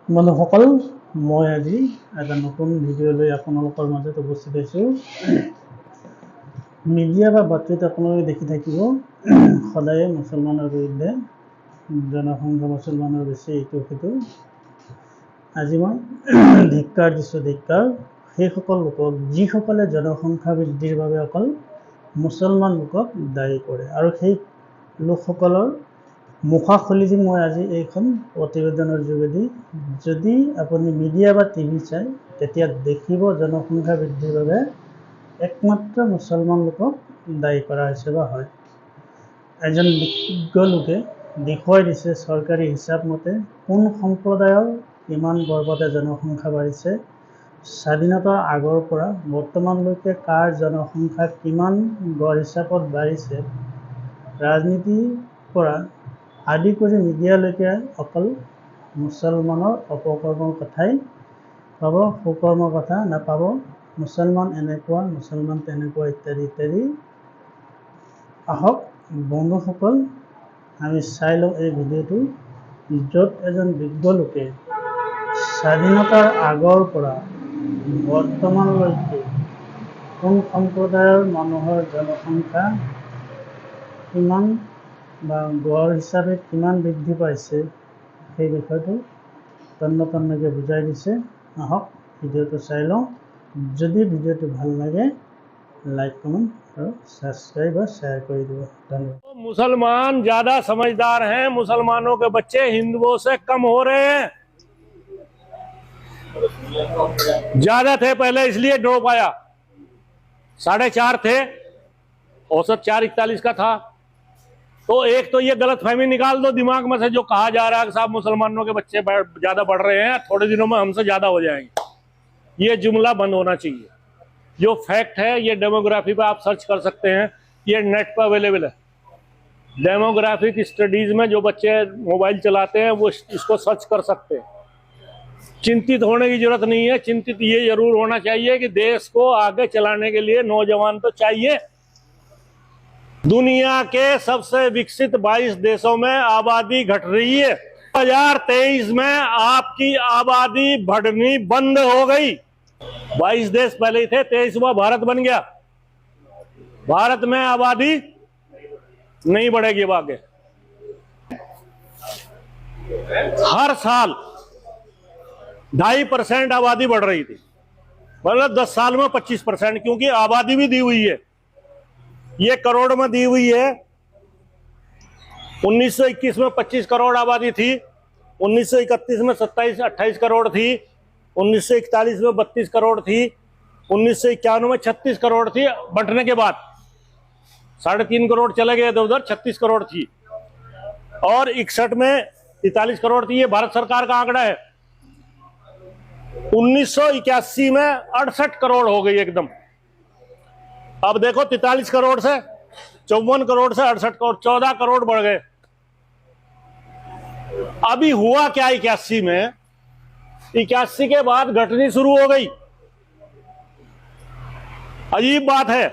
বন্ধুসকল, মই আজি এটা নতুন ভিডিঅ' লৈ আপোনালোকৰ মাজত উপস্থিত হৈছোঁ। মিডিয়া বা বাতৰিত আপোনালোকে দেখি থাকিব সদায়ে মুছলমানৰ বিৰুদ্ধে জনসংখ্যা মুছলমানৰ বেছি এইটো সেইটো। আজি মই ধিক্কাৰ দিছোঁ, ধিক্কাৰ সেইসকল লোকক যিসকলে জনসংখ্যা বৃদ্ধিৰ বাবে অকল মুছলমান লোকক দায়ী কৰে, আৰু সেই লোকসকলৰ মুখা খুলি মই আজি এইখন প্ৰতিবেদনৰ যোগেদি, যদি আপুনি মিডিয়া বা টিভি চাই তেতিয়া দেখিব জনসংখ্যা বৃদ্ধিৰ বাবে একমাত্ৰ মুছলমান লোকক দায়ী কৰা হৈছে বা হয়। এজন বিজ্ঞ লোকে দেখুৱাই দিছে চৰকাৰী হিচাপ মতে কোন সম্প্ৰদায়ৰ কিমান বৰপতে জনসংখ্যা বাঢ়িছে, স্বাধীনতাৰ আগৰ পৰা বৰ্তমানলৈকে কাৰ জনসংখ্যা কিমান গড় হিচাপত বাঢ়িছে। ৰাজনীতিৰ পৰা আদি কৰি মিডিয়ালৈকে অকল মুছলমানৰ অপকৰ্মৰ কথাই পাব, সুকৰ্মৰ কথা নাপাব। মুছলমান এনেকুৱা, মুছলমান তেনেকুৱা ইত্যাদি ইত্যাদি। আহক বন্ধুসকল, আমি চাই লওঁ এই ভিডিঅ'টো, য'ত এজন বিজ্ঞ লোকে স্বাধীনতাৰ আগৰ পৰা বৰ্তমানলৈকে কোন সম্প্ৰদায়ৰ মানুহৰ জনসংখ্যা কিমান বা গড় হিচাপে কিমান বৃদ্ধি পাইছে সেই বিষয়টো তন্নতন্নকৈ বুজাই দিছে। আহক ভিডিঅ'টো চাই লওঁ। যদি ভিডিঅ'টো ভাল লাগে লাইক কমেंट और सब्सक्राइब और शेयर कर दो। धन्यवाद। मुसलमान ज्यादा समझदार हैं, मुसलमानों के बच्चे हिंदुओं से कम हो रहे हैं। ज्यादा थे पहले इसलिए ड्रॉप आया, 4.5 थे, औसत 4.41 का था। तो एक तो ये गलतफहमी निकाल दो दिमाग में से, जो कहा जा रहा है कि साहब मुसलमानों के बच्चे ज्यादा बढ़ रहे हैं, थोड़े दिनों में हमसे ज्यादा हो जाएंगे। ये जुमला बंद होना चाहिए। जो फैक्ट है ये डेमोग्राफी पे आप सर्च कर सकते हैं, ये नेट पर अवेलेबल है। डेमोग्राफिक स्टडीज में जो बच्चे मोबाइल चलाते हैं वो इसको सर्च कर सकते हैं। चिंतित होने की जरूरत नहीं है। चिंतित ये जरूर होना चाहिए कि देश को आगे चलाने के लिए नौजवान तो चाहिए। दुनिया के सबसे विकसित 22 देशों में आबादी घट रही है। 2023 में आपकी आबादी बढ़नी बंद हो गई। 22 देश पहले ही थे, 23वां भारत बन गया। भारत में आबादी नहीं बढ़ेगी अब आगे। हर साल 2.5% आबादी बढ़ रही थी, मतलब 10 साल में 25%, क्योंकि आबादी भी दी हुई है। ये करोड़ में दी हुई है। 1921 में 25 करोड़ आबादी थी, 1931 में 27-28 करोड़ थी, 1941 में 32 करोड़ थी, 1951 में 36 करोड़ थी। बंटने के बाद 3.5 करोड़ चले गए इधर उधर, 36 करोड़ थी। और 61 में 43 करोड़ थी। ये भारत सरकार का आंकड़ा है। 1981 में 68 करोड़ हो गई एकदम। अब देखो 43 करोड़ से 54 करोड़ से 68 करोड़, 14 करोड़ बढ़ गए। अभी हुआ क्या 81 में? 81 के बाद घटनी शुरू हो गई। अजीब बात है,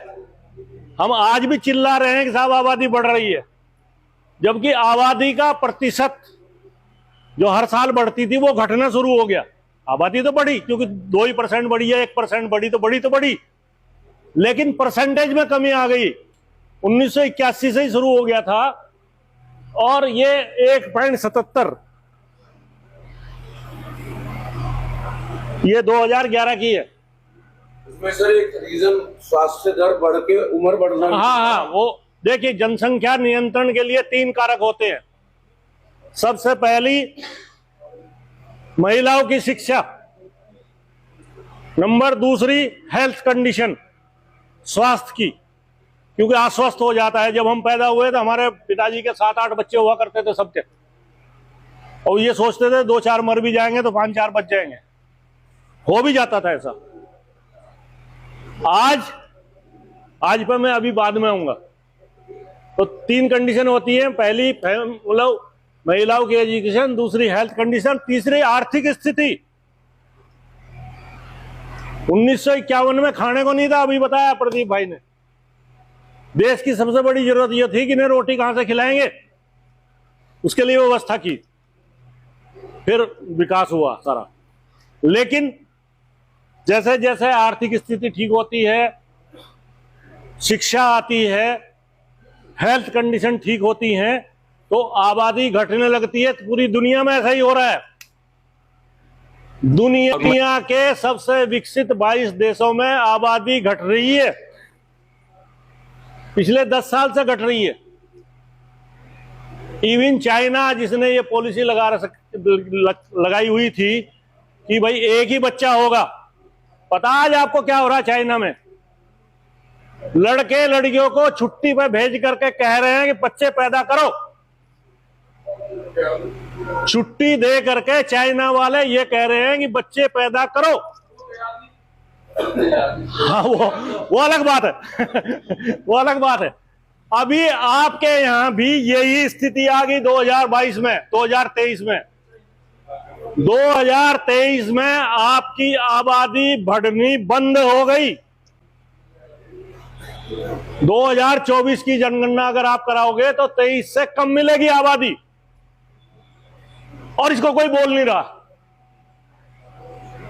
हम आज भी चिल्ला रहे हैं कि साहब आबादी बढ़ रही है, जबकि आबादी का प्रतिशत जो हर साल बढ़ती थी वो घटना शुरू हो गया। आबादी तो बढ़ी, क्योंकि 2% बढ़ी है, 1% बढ़ी तो बढ़ी, लेकिन परसेंटेज में कमी आ गई। 1981 से ही शुरू हो गया था, और ये 1.77 ये 2011 की है। इसमें सर एक रीजन स्वास्थ्य दर बढ़ के उम्र बढ़ना। हाँ, वो देखिए, जनसंख्या नियंत्रण के लिए 3 कारक होते हैं। सबसे पहली महिलाओं की शिक्षा, नंबर दूसरी हेल्थ कंडीशन, स्वास्थ्य की, क्योंकि अस्वस्थ हो जाता है। जब हम पैदा हुए तो हमारे पिताजी के 7-8 बच्चे हुआ करते थे सबके, और ये सोचते थे 2-4 मर भी जाएंगे तो 5-4 बच जाएंगे। हो भी जाता था ऐसा। आज पर मैं अभी बाद में आऊंगा। तो 3 कंडीशन होती है। पहली मतलब महिलाओं की एजुकेशन, दूसरी हेल्थ कंडीशन, तीसरी आर्थिक स्थिति। 1951 में खाने को नहीं था, अभी बताया प्रदीप भाई ने। देश की सबसे बड़ी जरूरत यह थी कि इन्हें रोटी कहां से खिलाएंगे, उसके लिए व्यवस्था की। फिर विकास हुआ सारा। लेकिन जैसे जैसे आर्थिक स्थिति ठीक होती है, शिक्षा आती है, हेल्थ कंडीशन ठीक होती हैं, तो आबादी घटने लगती है। पूरी दुनिया में ऐसा ही हो रहा है। दुनिया के सबसे विकसित 22 देशों में आबादी घट रही है, पिछले 10 साल से घट रही है। इवन चाइना, जिसने ये पॉलिसी लगाई हुई थी कि भाई एक ही बच्चा होगा, पता आज आपको क्या हो रहा है चाइना में? लड़के लड़कियों को छुट्टी पे भेज करके कह रहे हैं कि बच्चे पैदा करो। छुट्टी दे करके चाइना वाले ये कह रहे हैं कि बच्चे पैदा करो। हाँ, वो अलग बात है। वो अलग बात है। अभी आपके यहां भी यही स्थिति आ गई 2022 में, 2023 में। 2023 में आपकी आबादी बढ़नी बंद हो गई। 2024 की जनगणना अगर आप कराओगे तो 23 से कम मिलेगी आबादी, और इसको कोई बोल नहीं रहा।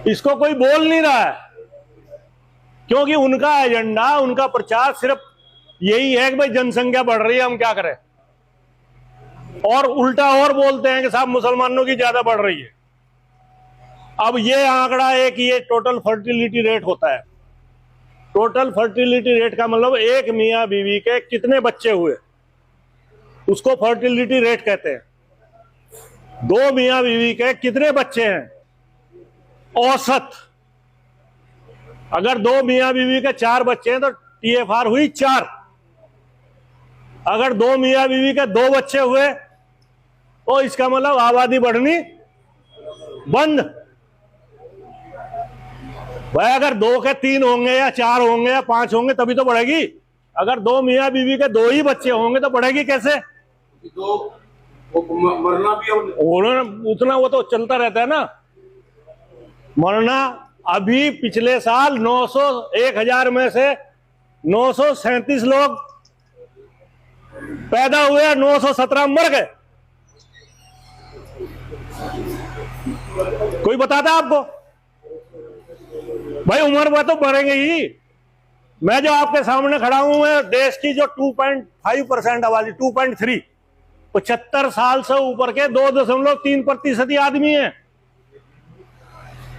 इसको कोई बोल नहीं रहा है, क्योंकि उनका एजेंडा, उनका प्रचार सिर्फ यही है कि भाई जनसंख्या बढ़ रही है, हम क्या करें। और उल्टा और बोलते हैं कि साहब मुसलमानों की ज्यादा बढ़ रही है। अब ये आंकड़ा एक ये टोटल फर्टिलिटी रेट होता है। टोटल फर्टिलिटी रेट का मतलब एक मियां बीवी के कितने बच्चे हुए, उसको फर्टिलिटी रेट कहते हैं। 2 मियां बीवी के कितने बच्चे हैं औसत। अगर 2 मियां बीवी के 4 बच्चे हैं तो TFR हुई 4। अगर 2 मियां बीवी के 2 बच्चे हुए तो इसका मतलब आबादी बढ़नी बंद। भाई अगर 2 के 3 होंगे या 4 होंगे या 5 होंगे तभी तो बढ़ेगी। अगर 2 मियां बीवी के 2 ही बच्चे होंगे तो बढ़ेगी कैसे? तो वो मरना भी उतना वो तो चलता रहता है ना, मरना। अभी पिछले साल 1000 में से 937 लोग पैदा हुए, 917 मर गए। कोई बताता आपको? भाई उम्र में तो बढ़ेंगे ही। मैं जो आपके सामने खड़ा हूं, मैं देश की जो 2.5% आबादी, 2.3, 75 साल से ऊपर के 2.3% आदमी हैं।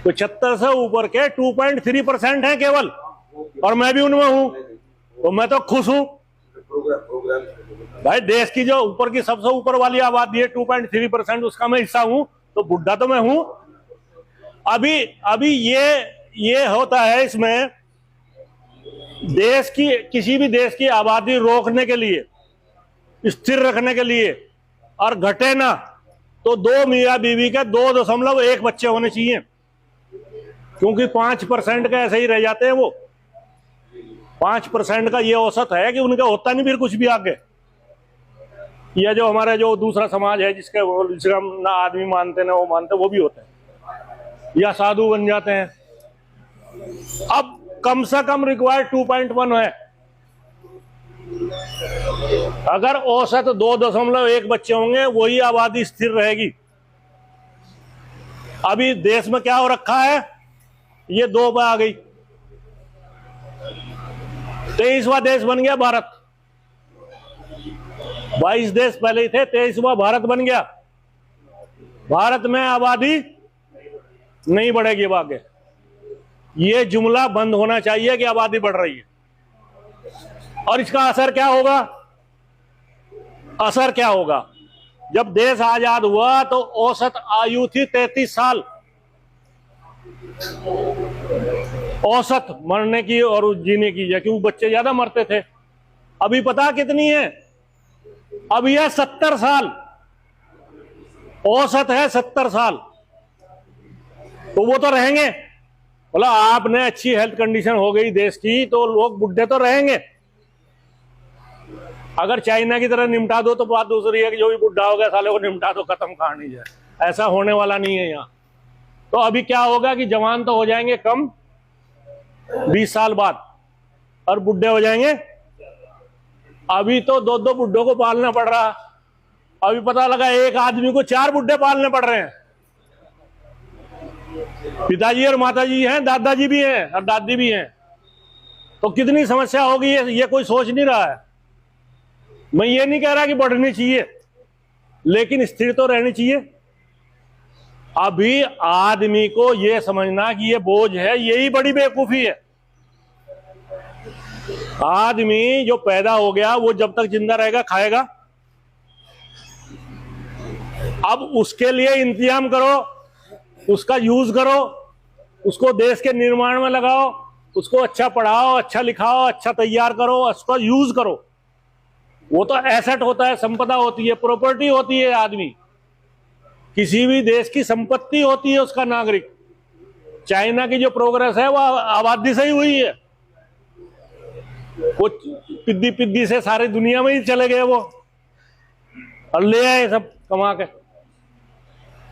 75 से ऊपर के 2.3% हैं केवल, और मैं भी उनमें हूं, तो मैं तो खुश हूं। भाई देश की जो ऊपर की सबसे ऊपर वाली आबादी है 2.3%, उसका मैं हिस्सा हूं, तो बुढ़ा तो मैं हूं। अभी ये होता है, इसमें देश की, किसी भी देश की आबादी रोकने के लिए, स्थिर रखने के लिए और घटे ना, तो 2 मियां बीवी के 2.1 बच्चे होने चाहिए, क्योंकि 5% का ऐसे ही रह जाते हैं। वो 5% का ये औसत है कि उनका होता नहीं फिर कुछ भी आगे। यह जो हमारा जो दूसरा समाज है, जिसका हम ना आदमी मानते ना वो मानते, वो भी होते हैं या साधु बन जाते हैं। अब कम से कम रिक्वायर्ड 2.1 है। अगर औसत 2.1 बच्चे होंगे, वही आबादी स्थिर रहेगी। अभी देश में क्या हो रखा है, ये 2 पे आ गई, 23वां देश बन गया भारत। 22 देश पहले ही थे, 23वां भारत बन गया। भारत में आबादी नहीं बढ़ेगी अब आगे। ये जुमला बंद होना चाहिए कि आबादी बढ़ रही है। और इसका असर क्या होगा? असर क्या होगा? जब देश आजाद हुआ तो औसत आयु थी 33 साल, औसत मरने की और जीने की, क्योंकि बच्चे ज्यादा मरते थे। अभी पता कितनी है? अब यह 70 साल औसत है, 70 साल। तो वो तो रहेंगे। बोला आपने अच्छी हेल्थ कंडीशन हो गई देश की, तो लोग बुढ़े तो रहेंगे। अगर चाइना की तरह निपटा दो तो बात दूसरी है कि जो भी बुढ़ा हो गया साले को निपटा दो, खत्म कहानी जाए। ऐसा होने वाला नहीं है यहाँ। तो अभी क्या होगा कि जवान तो हो जाएंगे कम 20 साल बाद, और बुढ़े हो जाएंगे। अभी तो 2 बुढ़ों को पालना पड़ रहा। अभी पता लगा एक आदमी को 4 बुढ़े पालने पड़ रहे हैं। पिताजी और माताजी हैं, दादाजी भी हैं और दादी भी हैं, तो कितनी समस्या होगी ये कोई सोच नहीं रहा है। मैं ये नहीं कह रहा कि बढ़नी चाहिए, लेकिन स्थिर तो रहनी चाहिए। अभी आदमी को ये समझना कि ये बोझ है, यही बड़ी बेवकूफी है। आदमी जो पैदा हो गया वो जब तक जिंदा रहेगा खाएगा। अब उसके लिए इंतजाम करो, उसका यूज करो, उसको देश के निर्माण में लगाओ, उसको अच्छा पढ़ाओ, अच्छा लिखाओ, अच्छा तैयार करो, उसका यूज करो। वो तो एसेट होता है, संपदा होती है, प्रॉपर्टी होती है। आदमी किसी भी देश की संपत्ति होती है उसका नागरिक। चाइना की जो प्रोग्रेस है वो आबादी से ही हुई है। कुछ पिद्दी से सारी दुनिया में ही चले गए वो और ले आए सब कमा के।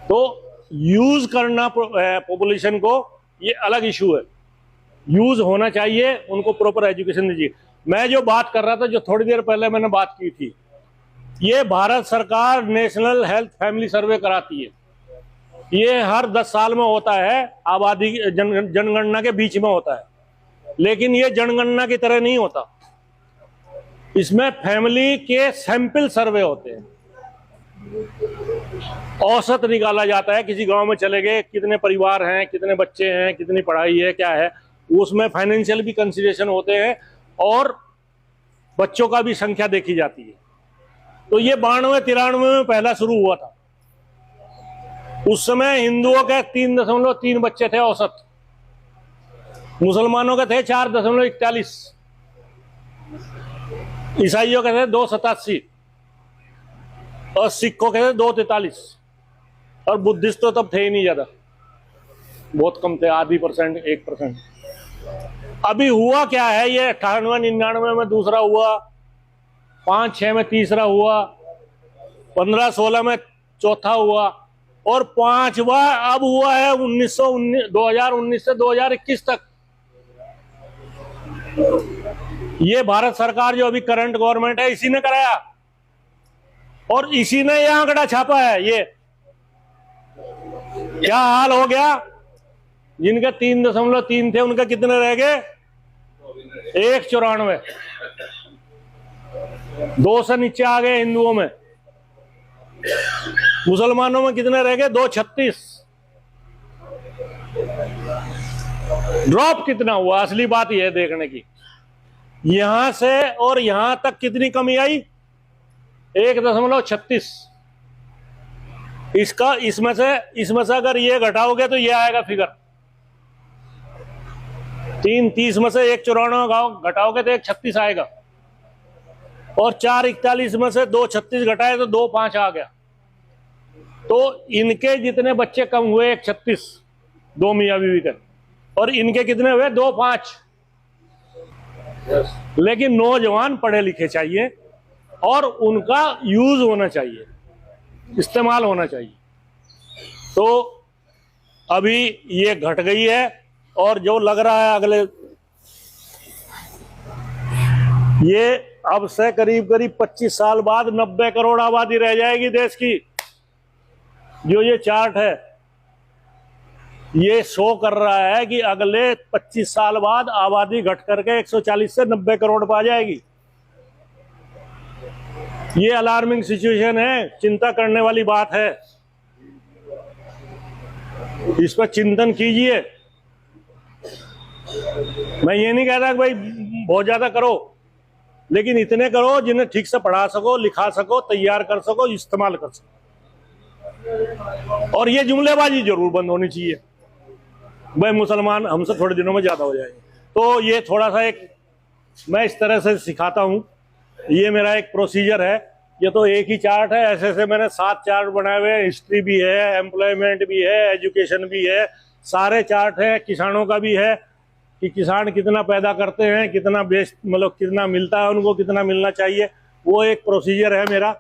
तो यूज करना पॉपुलेशन को, ये अलग इशू है। यूज होना चाहिए, उनको प्रॉपर एजुकेशन दीजिए। मैं जो बात कर रहा था, जो थोड़ी देर पहले मैंने बात की थी, ये भारत सरकार नेशनल हेल्थ फैमिली सर्वे कराती है। ये हर 10 साल में होता है, आबादी जनगणना के बीच में होता है, लेकिन ये जनगणना की तरह नहीं होता। इसमें फैमिली के सैंपल सर्वे होते हैं, औसत निकाला जाता है। किसी गांव में चले गए, कितने परिवार हैं, कितने बच्चे हैं, कितनी पढ़ाई है, क्या है, उसमें फाइनेंशियल भी कंसीडरेशन होते हैं और बच्चों का भी संख्या देखी जाती है। तो ये 92-93 में पहला शुरू हुआ था। उस समय हिंदुओं के 3.3 बच्चे थे औसत, मुसलमानों के थे 4.41, ईसाइयों के थे 2.87 और सिखों के थे 2.43 और बुद्धिस्ट तो तब थे ही नहीं, ज्यादा बहुत कम थे, आधी % 1%। अभी हुआ क्या है, ये 98-99 में दूसरा हुआ, 5-6 में तीसरा हुआ, 15-16 में चौथा हुआ और 5वां अब हुआ है 2019 से 2021 तक। ये भारत सरकार जो अभी करंट गवर्नमेंट है, इसी ने कराया और इसी ने यह आंकड़ा छापा है। ये क्या हाल हो गया, जिनके 3.3 थे उनके कितने रह गए, 194, 2 से नीचे आ गए हिंदुओं में। मुसलमानों में कितने रह गए, 236। ड्रॉप कितना हुआ, असली बात यह है देखने की। यहां से और यहां तक कितनी कमी आई, 1.36। इसमें से अगर ये घटाओगे तो ये आएगा फिगर। 330 में से 194 घटाओगे तो 136 आएगा और 441 में से 236 घटाए तो 25 आ गया। तो इनके जितने बच्चे कम हुए 136, 2 मियां बीवी के, और इनके कितने हुए 25। लेकिन नौजवान पढ़े लिखे चाहिए और उनका यूज होना चाहिए, इस्तेमाल होना चाहिए। तो अभी ये घट गई है और जो लग रहा है अगले, ये अब से करीब 25 साल बाद 90 करोड़ आबादी रह जाएगी देश की। जो ये चार्ट है ये शो कर रहा है कि अगले 25 साल बाद आबादी घट करके 140 से 90 करोड़ पर आ जाएगी। ये अलार्मिंग सिचुएशन है, चिंता करने वाली बात है। इस पर चिंतन कीजिए। मैं ये नहीं कहता कि भाई बहुत ज्यादा करो, लेकिन इतने करो जिन्हें ठीक से पढ़ा सको, लिखा सको, तैयार कर सको, इस्तेमाल कर सको। और ये जुमलेबाजी जरूर बंद होनी चाहिए, भाई मुसलमान हमसे थोड़े दिनों में ज्यादा हो जाएंगे। तो ये थोड़ा सा एक मैं इस तरह से सिखाता हूँ, ये मेरा एक प्रोसीजर है। ये तो एक ही चार्ट है, ऐसे ऐसे मैंने 7 चार्ट बनाए हुए हैं। हिस्ट्री भी है, एम्प्लॉयमेंट भी है, एजुकेशन भी है, सारे चार्ट है। किसानों का भी है कि किसान कितना पैदा करते हैं, कितना बेच, मतलब कितना मिलता है उनको, कितना मिलना चाहिए, वो एक प्रोसीजर है मेरा।